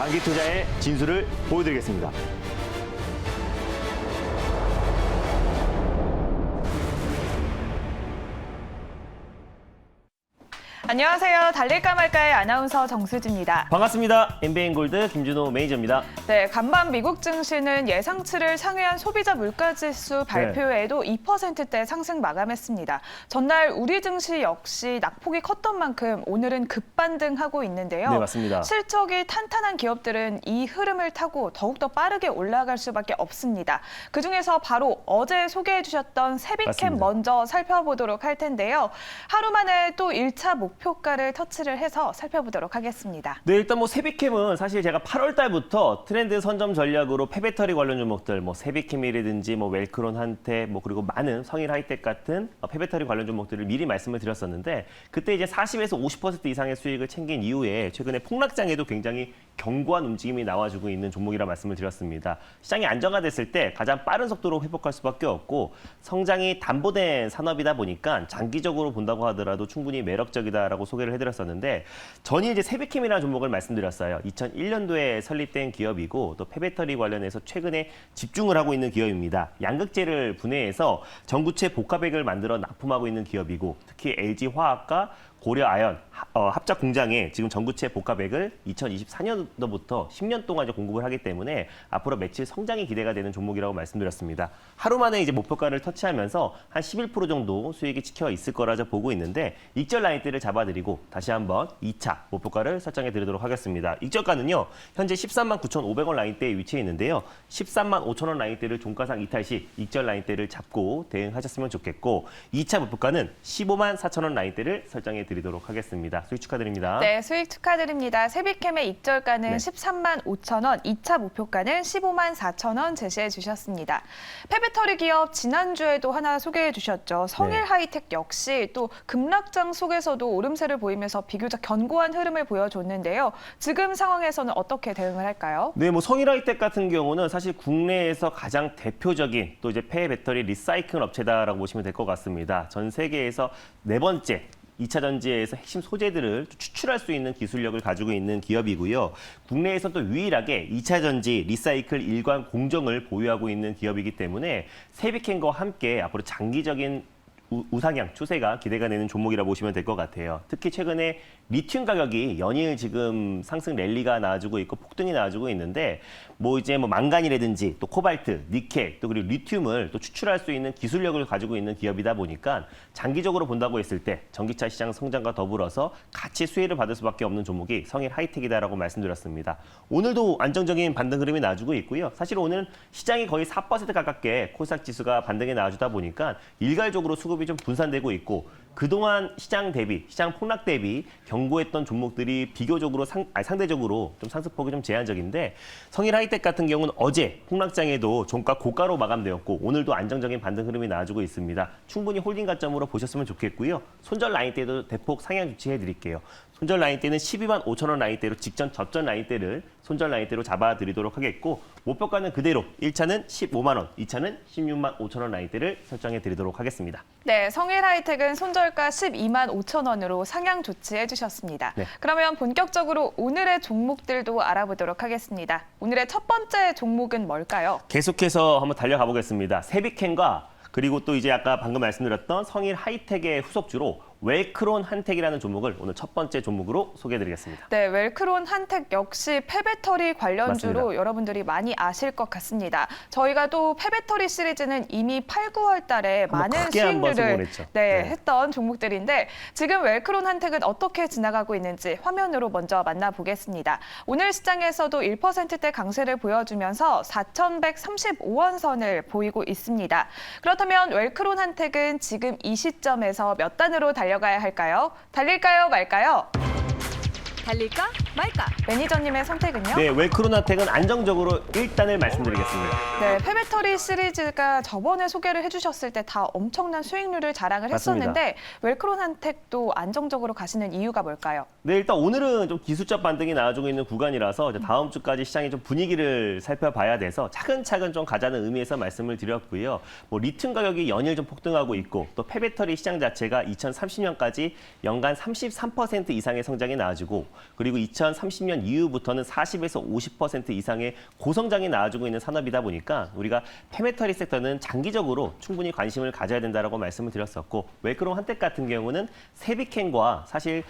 장기 투자의 진수를 보여드리겠습니다. 안녕하세요. 달릴까 말까의 아나운서 정수지입니다. 반갑습니다. 엠베인골드 김준호 매니저입니다. 네, 간밤 미국 증시는 예상치를 상회한 소비자 물가지수 발표에도 2%대 상승 마감했습니다. 전날 우리 증시 역시 낙폭이 컸던 만큼 오늘은 급반등하고 있는데요. 네, 맞습니다. 실적이 탄탄한 기업들은 이 흐름을 타고 더욱더 빠르게 올라갈 수밖에 없습니다. 그중에서 바로 어제 소개해 주셨던 세비캠 맞습니다. 먼저 살펴보도록 할 텐데요. 하루 만에 또 1차 목표가를 터치를 해서 살펴보도록 하겠습니다. 네, 일단 세비캠은 사실 제가 8월 달부터 트렌드 선점 전략으로 폐배터리 관련 종목들, 세비캠이라든지 웰크론 한테, 그리고 많은 성일 하이텍 같은 폐배터리 관련 종목들을 미리 말씀을 드렸었는데, 그때 이제 40에서 50% 이상의 수익을 챙긴 이후에 최근에 폭락장에도 굉장히 견고한 움직임이 나와주고 있는 종목이라 말씀을 드렸습니다. 시장이 안정화됐을 때 가장 빠른 속도로 회복할 수밖에 없고, 성장이 담보된 산업이다 보니까 장기적으로 본다고 하더라도 충분히 매력적이다라고 소개를 해드렸었는데, 전이 이제 세비캠이라는 종목을 말씀드렸어요. 2001년도에 설립된 기업이고 또 폐배터리 관련해서 최근에 집중을 하고 있는 기업입니다. 양극재를 분해해서 전구체 복합액을 만들어 납품하고 있는 기업이고, 특히 LG화학과 고려아연 합작 공장에 지금 전구체 복합액을 2024년도부터 10년 동안 이제 공급을 하기 때문에 앞으로 매출 성장이 기대가 되는 종목이라고 말씀드렸습니다. 하루 만에 이제 목표가를 터치하면서 한 11% 정도 수익이 찍혀 있을 거라 보고 있는데, 익절 라인대를 잡아드리고 다시 한번 2차 목표가를 설정해 드리도록 하겠습니다. 익절가는요, 현재 13만 9,500원 라인대에 위치해 있는데요. 13만 5천원 라인대를 종가상 이탈 시 익절 라인대를 잡고 대응하셨으면 좋겠고, 2차 목표가는 15만 4천원 라인대를 설정해 드리도록 하겠습니다. 수익 축하드립니다. 네, 수익 축하드립니다. 세비캠의 익절가는 13만 5천 원, 2차 목표가는 15만 4천 원 제시해 주셨습니다. 폐배터리 기업 지난주에도 하나 소개해 주셨죠. 성일 하이텍 역시 또 급락장 속에서도 오름세를 보이면서 비교적 견고한 흐름을 보여줬는데요. 지금 상황에서는 어떻게 대응을 할까요? 네, 성일 하이텍 같은 경우는 사실 국내에서 가장 대표적인 또 이제 폐배터리 리사이클 업체다라고 보시면 될 것 같습니다. 전 세계에서 네 번째 2차 전지에서 핵심 소재들을 추출할 수 있는 기술력을 가지고 있는 기업이고요. 국내에서 또 유일하게 2차 전지 리사이클 일관 공정을 보유하고 있는 기업이기 때문에 세비캠과 함께 앞으로 장기적인 우상향 추세가 기대가 되는 종목이라 보시면 될 것 같아요. 특히 최근에 리튬 가격이 연일 지금 상승 랠리가 나와주고 있고 폭등이 나와주고 있는데, 망간이라든지 또 코발트, 니켈, 또 그리고 리튬을 또 추출할 수 있는 기술력을 가지고 있는 기업이다 보니까 장기적으로 본다고 했을 때 전기차 시장 성장과 더불어서 같이 수혜를 받을 수밖에 없는 종목이 성일 하이텍이다라고 말씀드렸습니다. 오늘도 안정적인 반등 흐름이 나와주고 있고요. 사실 오늘 시장이 거의 4% 가깝게 코스닥 지수가 반등에 나와주다 보니까 일괄적으로 수급이 좀 분산되고 있고, 그동안 시장 폭락 대비 견고했던 종목들이 비교적으로 상대적으로 좀 상승폭이 좀 제한적인데, 성일 하이텍 같은 경우는 어제 폭락장에도 종가 고가로 마감되었고 오늘도 안정적인 반등 흐름이 나와주고 있습니다. 충분히 홀딩 가점으로 보셨으면 좋겠고요. 손절 라인 때도 대폭 상향 조치해 드릴게요. 손절 라인대는 12만 5천 원 라인대로 직전 접전 라인대를 손절 라인대로 잡아드리도록 하겠고, 목표가는 그대로 1차는 15만 원, 2차는 16만 5천 원 라인대를 설정해 드리도록 하겠습니다. 네, 성일 하이텍은 손절가 12만 5천 원으로 상향 조치해 주셨습니다. 네. 그러면 본격적으로 오늘의 종목들도 알아보도록 하겠습니다. 오늘의 첫 번째 종목은 뭘까요? 계속해서 한번 달려가 보겠습니다. 세비캠과 그리고 또 이제 아까 방금 말씀드렸던 성일 하이텍의 후속주로 웰크론 한텍이라는 종목을 오늘 첫 번째 종목으로 소개해드리겠습니다. 네, 웰크론 한텍 역시 폐배터리 관련주로 맞습니다. 여러분들이 많이 아실 것 같습니다. 저희가 또 폐배터리 시리즈는 이미 8, 9월 달에 많은 크게 한번 수익률을 성공했죠. 했던 종목들인데, 지금 웰크론 한텍은 어떻게 지나가고 있는지 화면으로 먼저 만나보겠습니다. 오늘 시장에서도 1%대 강세를 보여주면서 4,135원 선을 보이고 있습니다. 그렇다면 웰크론 한텍은 지금 이 시점에서 몇 단으로 달려가야 할까요? 달릴까요, 말까요? 달릴까 말까? 매니저님의 선택은요? 네, 웰크론 한텍은 안정적으로 1단을 말씀드리겠습니다. 네, 폐배터리 시리즈가 저번에 소개를 해주셨을 때 다 엄청난 수익률을 자랑을 맞습니다. 했었는데, 웰크론 한텍도 안정적으로 가시는 이유가 뭘까요? 네, 일단 오늘은 좀 기술적 반등이 나와주고 있는 구간이라서 이제 다음 주까지 시장의 좀 분위기를 살펴봐야 돼서 차근차근 좀 가자는 의미에서 말씀을 드렸고요. 리튬 가격이 연일 좀 폭등하고 있고, 또 폐배터리 시장 자체가 2030년까지 연간 33% 이상의 성장이 나와주고, 그리고 2030년 이후부터는 40에서 50% 이상의 고성장이 나와주고 있는 산업이다 보니까 우리가 폐배터리 섹터는 장기적으로 충분히 관심을 가져야 된다라고 말씀을 드렸었고, 웰크롬 한텍 같은 경우는 세비캔과 사실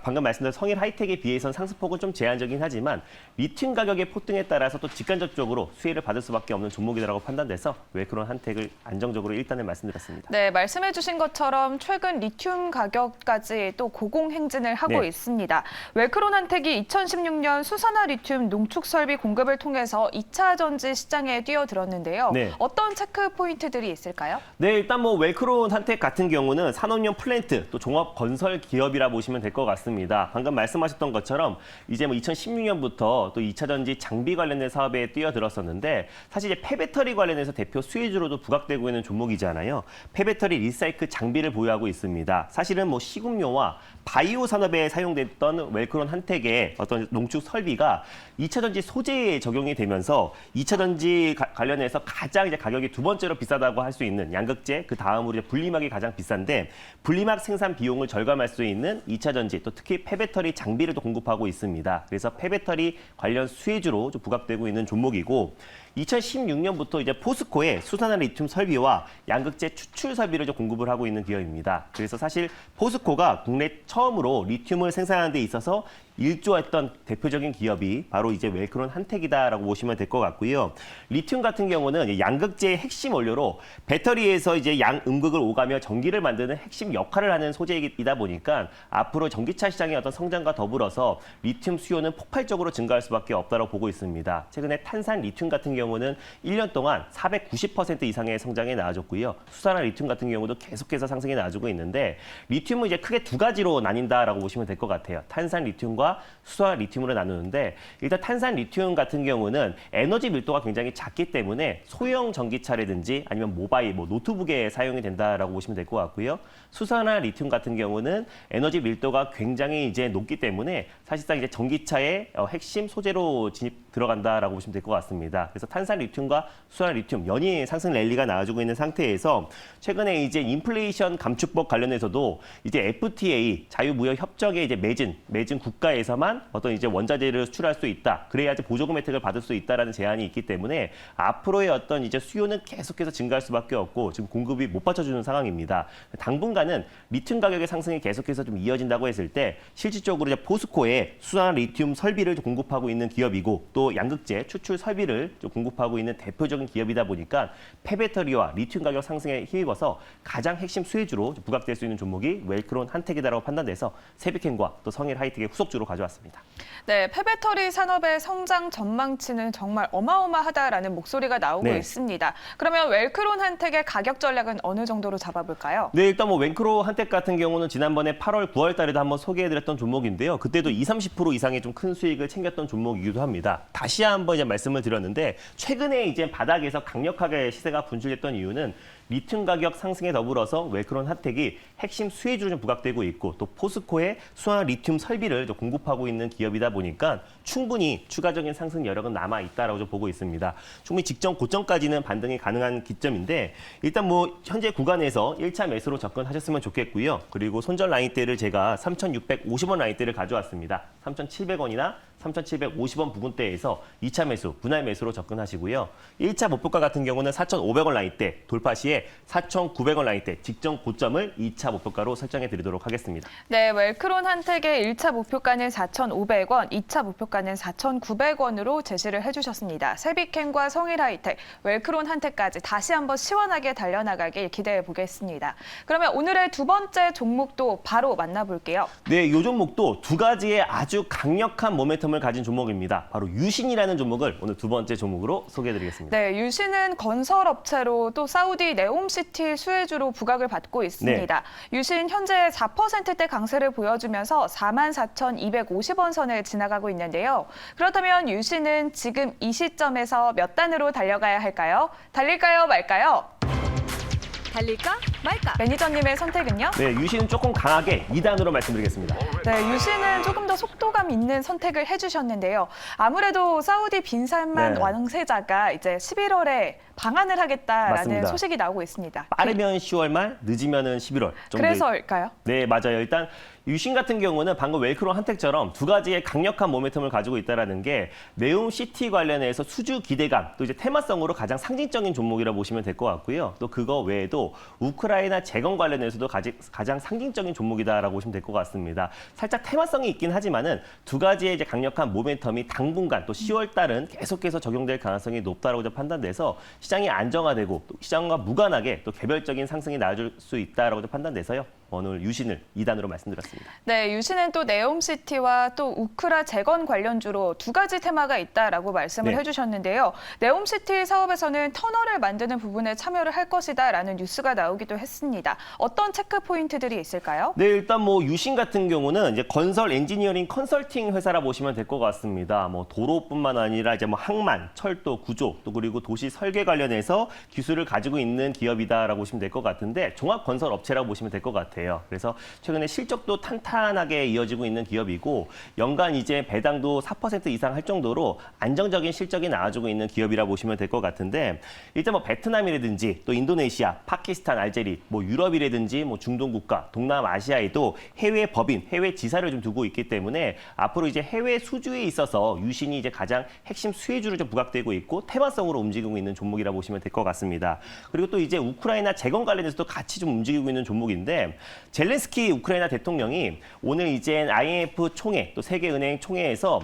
방금 말씀드린 성일 하이텍에 비해서는 상승폭은 좀 제한적이긴 하지만 리튬 가격의 폭등에 따라서 또 직간접적으로 수혜를 받을 수밖에 없는 종목이라고 판단돼서 웰크롬 한텍을 안정적으로 일단은 말씀드렸습니다. 네, 말씀해 주신 것처럼 최근 리튬 가격까지 또 고공행진을 하고 네. 있습니다. 웰크론 한텍이 2016년 수산화 리튬 농축 설비 공급을 통해서 2차 전지 시장에 뛰어들었는데요. 네. 어떤 체크 포인트들이 있을까요? 네, 일단 뭐 웰크롬 한텍 같은 경우는 산업용 플랜트 또 종합 건설 기업이라 보시면 될 것 같습니다. 방금 말씀하셨던 것처럼 이제 뭐 2016년부터 또 2차 전지 장비 관련된 사업에 뛰어들었었는데, 사실 이제 폐배터리 관련해서 대표 수혜주로도 부각되고 있는 종목이잖아요. 폐배터리 리사이클 장비를 보유하고 있습니다. 사실은 뭐 시급용화, 바이오 산업에 사용됐던 웰크롬 한텍의 어떤 농축 설비가 2차 전지 소재에 적용이 되면서 2차 전지 관련해서 가장 이제 가격이 두 번째로 비싸다고 할 수 있는 양극재, 그 다음으로 이제 분리막이 가장 비싼데, 분리막 생산 비용을 절감할 수 있는 2차 전지, 또 특히 폐배터리 장비를 또 공급하고 있습니다. 그래서 폐배터리 관련 수혜주로 좀 부각되고 있는 종목이고, 2016년부터 이제 포스코의 수산화 리튬 설비와 양극재 추출 설비를 좀 공급을 하고 있는 기업입니다. 그래서 사실 포스코가 국내 처음으로 리튬을 생산하는 데 있어서 일조했던 대표적인 기업이 바로 이제 웰크롬 한텍이다라고 보시면 될 것 같고요. 리튬 같은 경우는 양극재의 핵심 원료로 배터리에서 이제 양음극을 오가며 전기를 만드는 핵심 역할을 하는 소재이다 보니까 앞으로 전기차 시장의 어떤 성장과 더불어서 리튬 수요는 폭발적으로 증가할 수밖에 없다고 보고 있습니다. 최근에 탄산 리튬 같은 경우는 1년 동안 490% 이상의 성장에 나와줬고요. 수산화 리튬 같은 경우도 계속해서 상승에 나와주고 있는데, 리튬은 이제 크게 두 가지로 나뉜다라고 보시면 될 것 같아요. 탄산 리튬과 수산화 리튬으로 나누는데, 일단 탄산 리튬 같은 경우는 에너지 밀도가 굉장히 작기 때문에 소형 전기차라든지 아니면 모바일, 뭐 노트북에 사용이 된다라고 보시면 될 것 같고요. 수산화 리튬 같은 경우는 에너지 밀도가 굉장히 이제 높기 때문에 사실상 이제 전기차의 핵심 소재로 들어간다라고 보시면 될 것 같습니다. 그래서 탄산 리튬과 수산화 리튬 연이은 상승 랠리가 나와주고 있는 상태에서 최근에 이제 인플레이션 감축법 관련해서도 이제 FTA 자유무역 협정에 이제 맺은 국가에서만 어떤 이제 원자재를 수출할 수 있다. 그래야지 보조금 혜택을 받을 수 있다라는 제한이 있기 때문에 앞으로의 어떤 이제 수요는 계속해서 증가할 수밖에 없고 지금 공급이 못 받쳐주는 상황입니다. 당분간은 리튬 가격의 상승이 계속해서 좀 이어진다고 했을 때 실질적으로 이제 포스코의 수산화 리튬 설비를 공급하고 있는 기업이고, 또 양극재 추출 설비를 좀 공급하고 있는 대표적인 기업이다 보니까 폐배터리와 리튬 가격 상승에 힘입어서 가장 핵심 수혜주로 부각될 수 있는 종목이 웰크롬 한텍이다라고 판단돼서 세비캔과 또 성일 하이텍의 후속주로 가져왔습니다. 네, 폐배터리 산업의 성장 전망치는 정말 어마어마하다라는 목소리가 나오고 네. 있습니다. 그러면 웰크론 한텍의 가격 전략은 어느 정도로 잡아볼까요? 네, 일단 뭐 웰크롬 한텍 같은 경우는 지난번에 8월, 9월 달에도 한번 소개해드렸던 종목인데요. 그때도 20-30% 이상의 좀 큰 수익을 챙겼던 종목이기도 합니다. 다시 한번 이제 말씀을 드렸는데, 최근에 이제 바닥에서 강력하게 시세가 분출됐던 이유는 리튬 가격 상승에 더불어서 웰크롬 한텍이 핵심 수혜주로 좀 부각되고 있고, 또 포스코의 수산화 리튬 설비를 공급하고 있는 기업이다 보니까 충분히 추가적인 상승 여력은 남아 있다라고 좀 보고 있습니다. 충분히 직전 고점까지는 반등이 가능한 기점인데, 일단 뭐 현재 구간에서 1차 매수로 접근하셨으면 좋겠고요. 그리고 손절 라인대를 제가 3,650원 라인대를 가져왔습니다. 3,700원이나 3,750원 부근대에서 2차 매수, 분할 매수로 접근하시고요. 1차 목표가 같은 경우는 4,500원 라인대 돌파 시에 4,900원 라인대 직전 고점을 2차 목표가로 설정해 드리도록 하겠습니다. 네, 웰크론 한텍의 1차 목표가는 4,500원, 2차 목표가는 4,900원으로 제시를 해주셨습니다. 세비캔과 성일 하이텍, 웰크론 한텍까지 다시 한번 시원하게 달려나가길 기대해 보겠습니다. 그러면 오늘의 두 번째 종목도 바로 만나볼게요. 네, 이 종목도 두 가지의 아주 강력한 모멘텀을 가진 종목입니다. 바로 유신이라는 종목을 오늘 두 번째 종목으로 소개해드리겠습니다. 네, 유신은 건설업체로 또 사우디 네옴시티 수혜주로 부각을 받고 있습니다. 유신 현재 4%대 강세를 보여주면서 44,250원 선을 지나가고 있는데요. 그렇다면 유신은 지금 이 시점에서 몇 단으로 달려가야 할까요? 달릴까요, 말까요? 달릴까 말까? 매니저님의 선택은요? 네, 유신은 조금 강하게 2단으로 말씀드리겠습니다. 네, 유신은 조금 더 속도감 있는 선택을 해주셨는데요. 아무래도 사우디 빈살만 네. 왕세자가 이제 11월에 방한을 하겠다라는 맞습니다. 소식이 나오고 있습니다. 빠르면 10월 말, 늦으면은 11월 정도. 그래서일까요? 네, 맞아요. 일단 유신 같은 경우는 방금 웰크론 한택처럼 두 가지의 강력한 모멘텀을 가지고 있다는 게 네옴시티 관련해서 수주 기대감, 또 이제 테마성으로 가장 상징적인 종목이라고 보시면 될 것 같고요. 또 그거 외에도 우크라이나 재건 관련해서도 가장 상징적인 종목이다라고 보시면 될 것 같습니다. 살짝 테마성이 있긴 하지만은 두 가지의 이제 강력한 모멘텀이 당분간 또 10월 달은 계속해서 적용될 가능성이 높다라고 판단돼서 시장이 안정화되고 또 시장과 무관하게 또 개별적인 상승이 나아질 수 있다라고 판단돼서요. 오늘 유신을 2단으로 말씀드렸습니다. 네, 유신은 또 네옴시티와 또 우크라 재건 관련주로 두 가지 테마가 있다라고 말씀을 네. 해주셨는데요. 네옴시티 사업에서는 터널을 만드는 부분에 참여를 할 것이다라는 뉴스가 나오기도 했습니다. 어떤 체크 포인트들이 있을까요? 네, 일단 뭐 유신 같은 경우는 이제 건설 엔지니어링 컨설팅 회사라 보시면 될 것 같습니다. 뭐 도로뿐만 아니라 이제 뭐 항만, 철도, 구조, 또 그리고 도시 설계 관련해서 기술을 가지고 있는 기업이다라고 보시면 될 것 같은데 종합 건설 업체라고 보시면 될 것 같아요. 그래서 최근에 실적도 탄탄하게 이어지고 있는 기업이고 연간 이제 배당도 4% 이상 할 정도로 안정적인 실적이 나와주고 있는 기업이라 보시면 될 것 같은데 일단 뭐 베트남이라든지 또 인도네시아, 파키스탄, 알제리, 뭐 유럽이라든지 뭐 중동 국가, 동남아시아에도 해외 법인, 해외 지사를 좀 두고 있기 때문에 앞으로 이제 해외 수주에 있어서 유신이 이제 가장 핵심 수혜주로 좀 부각되고 있고 테마성으로 움직이고 있는 종목이라 보시면 될 것 같습니다. 그리고 또 이제 우크라이나 재건 관련해서도 같이 좀 움직이고 있는 종목인데 젤렌스키 우크라이나 대통령이 오늘 이제 IMF 총회 또 세계은행 총회에서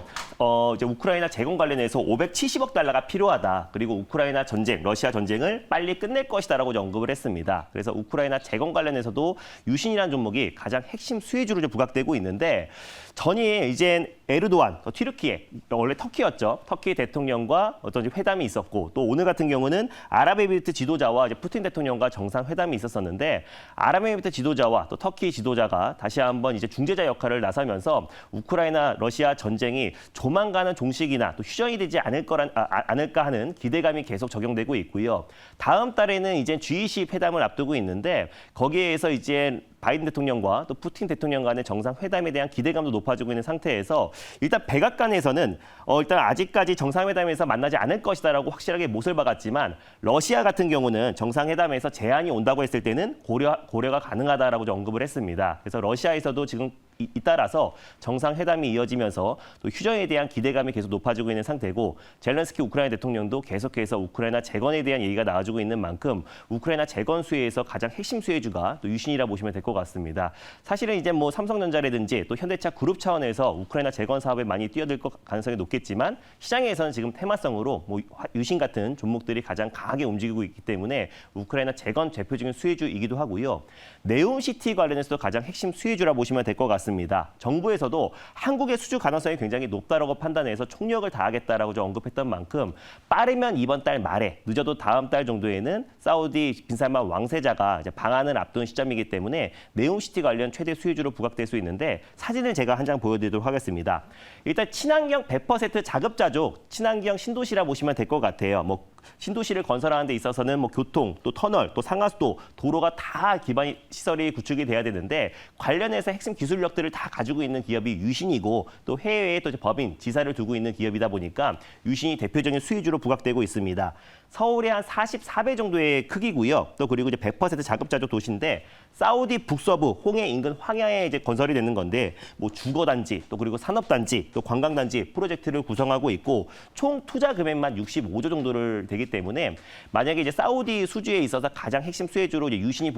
이제 우크라이나 재건 관련해서 570억 달러가 필요하다. 그리고 우크라이나 전쟁, 러시아 전쟁을 빨리 끝낼 것이다라고 언급을 했습니다. 그래서 우크라이나 재건 관련해서도 유신이라는 종목이 가장 핵심 수혜주로 좀 부각되고 있는데 전이 이제 에르도안, 튀르키예, 원래 터키였죠. 터키 대통령과 어떤 회담이 있었고 또 오늘 같은 경우는 아랍에미리트 지도자와 이제 푸틴 대통령과 정상회담이 있었었는데 아랍에미리트 지도자와 또 터키 지도자가 다시 한번 이제 중재자 역할을 나서면서 우크라이나 러시아 전쟁이 조만간은 종식이나 또 휴전이 되지 않을까 하는 기대감이 계속 적용되고 있고요. 다음 달에는 이제 G20 회담을 앞두고 있는데 거기에서 이제 바이든 대통령과 또 푸틴 대통령 간의 정상회담에 대한 기대감도 높아지고 있는 상태에서 일단 백악관에서는 일단 아직까지 정상회담에서 만나지 않을 것이다라고 확실하게 못을 박았지만 러시아 같은 경우는 정상회담에서 제안이 온다고 했을 때는 고려가 가능하다라고 언급을 했습니다. 그래서 러시아에서도 지금 잇따라서 정상회담이 이어지면서 또 휴전에 대한 기대감이 계속 높아지고 있는 상태고 젤렌스키 우크라이나 대통령도 계속해서 우크라이나 재건에 대한 얘기가 나와주고 있는 만큼 우크라이나 재건 수혜에서 가장 핵심 수혜주가 또 유신이라 보시면 될 것 같습니다. 사실은 이제 뭐 삼성전자라든지 또 현대차 그룹 차원에서 우크라이나 재건 사업에 많이 뛰어들 가능성이 높겠지만 시장에서는 지금 테마성으로 뭐 유신 같은 종목들이 가장 강하게 움직이고 있기 때문에 우크라이나 재건 대표적인 수혜주이기도 하고요. 네옴시티 관련해서도 가장 핵심 수혜주라 보시면 될 것 같습니다. 정부에서도 한국의 수주 가능성이 굉장히 높다라고 판단해서 총력을 다하겠다라고 좀 언급했던 만큼 빠르면 이번 달 말에 늦어도 다음 달 정도에는 사우디 빈살만 왕세자가 이제 방한을 앞둔 시점이기 때문에 네옴시티 관련 최대 수혜주로 부각될 수 있는데 사진을 제가 한 장 보여드리도록 하겠습니다. 일단 친환경 100% 자급자족 친환경 신도시라 보시면 될 것 같아요. 뭐 신도시를 건설하는 데 있어서는 뭐 교통, 또 터널, 또 상하수도, 도로가 다 기반 시설이 구축이 돼야 되는데 관련해서 핵심 기술력들을 다 가지고 있는 기업이 유신이고 또 해외에 또 법인, 지사를 두고 있는 기업이다 보니까 유신이 대표적인 수혜주로 부각되고 있습니다. 서울의 한 44배 정도의 크기고요. 또 그리고 이제 100% 자급자족 도시인데 사우디 북서부 홍해 인근 황야에 이제 건설이 되는 건데 뭐 주거단지, 또 그리고 산업단지, 또 관광단지 프로젝트를 구성하고 있고 총 투자 금액만 65조 정도를 되기 때문에 만약에 이제 사우디 수주에 있어서 가장 핵심 수혜주로 이제 유신이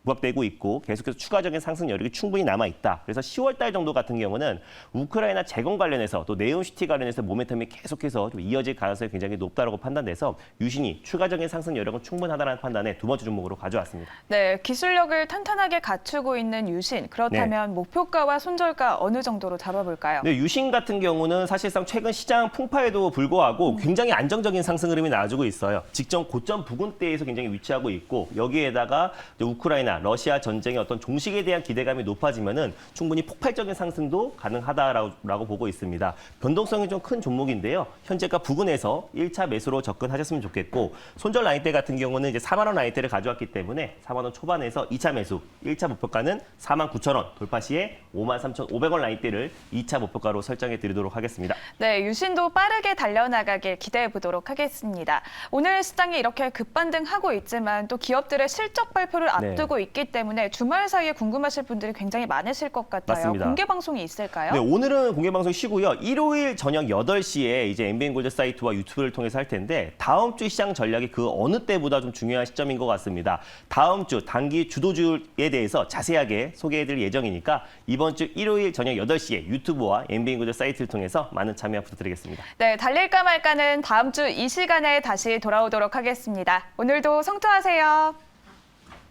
부각되고 있고 계속해서 추가적인 상승 여력이 충분히 남아 있다. 그래서 10월 달 정도 같은 경우는 우크라이나 재건 관련해서 또 네옴시티 관련해서 모멘텀이 계속해서 좀 이어질 가능성이 굉장히 높다라고 판단돼서 유신이 추가적인 상승 여력은 충분하다는 판단에 두 번째 종목으로 가져왔습니다. 네, 기술력을 탄탄하게 갖추고 있는 유신. 그렇다면 목표가와 손절가 어느 정도로 잡아볼까요? 네, 유신 같은 경우는 사실상 최근 시장 풍파에도 불구하고 굉장히 안정적인 상승 흐름이 나와주고 있어요. 직전 고점 부근대에서 굉장히 위치하고 있고 여기에다가 이제 우크라이나 우크라이나, 러시아 전쟁의 어떤 종식에 대한 기대감이 높아지면은 충분히 폭발적인 상승도 가능하다라고 보고 있습니다. 변동성이 좀 큰 종목인데요. 현재가 부근에서 1차 매수로 접근하셨으면 좋겠고 손절 라인대 같은 경우는 이제 4만 원 라인대를 가져왔기 때문에 4만 원 초반에서 2차 매수, 1차 목표가는 4만 9천 원, 돌파 시에 5만 3,500원 라인대를 2차 목표가로 설정해 드리도록 하겠습니다. 네, 유신도 빠르게 달려나가길 기대해 보도록 하겠습니다. 오늘 시장이 이렇게 급반등하고 있지만 또 기업들의 실적 발표를 앞두고 있기 때문에 주말 사이에 궁금하실 분들이 굉장히 많으실 것 같아요. 맞습니다. 공개 방송이 있을까요? 네, 오늘은 공개 방송 쉬고요. 일요일 저녁 8시에 이제 MBN골드 사이트와 유튜브를 통해서 할 텐데 다음 주 시장 전략이 그 어느 때보다 좀 중요한 시점인 것 같습니다. 다음 주 단기 주도주에 대해서 자세하게 소개해드릴 예정이니까 이번 주 일요일 저녁 8시에 유튜브와 MBN골드 사이트를 통해서 많은 참여 부탁드리겠습니다. 네, 달릴까 말까는 다음 주 이 시간에 다시 돌아오도록 하겠습니다. 오늘도 성투하세요.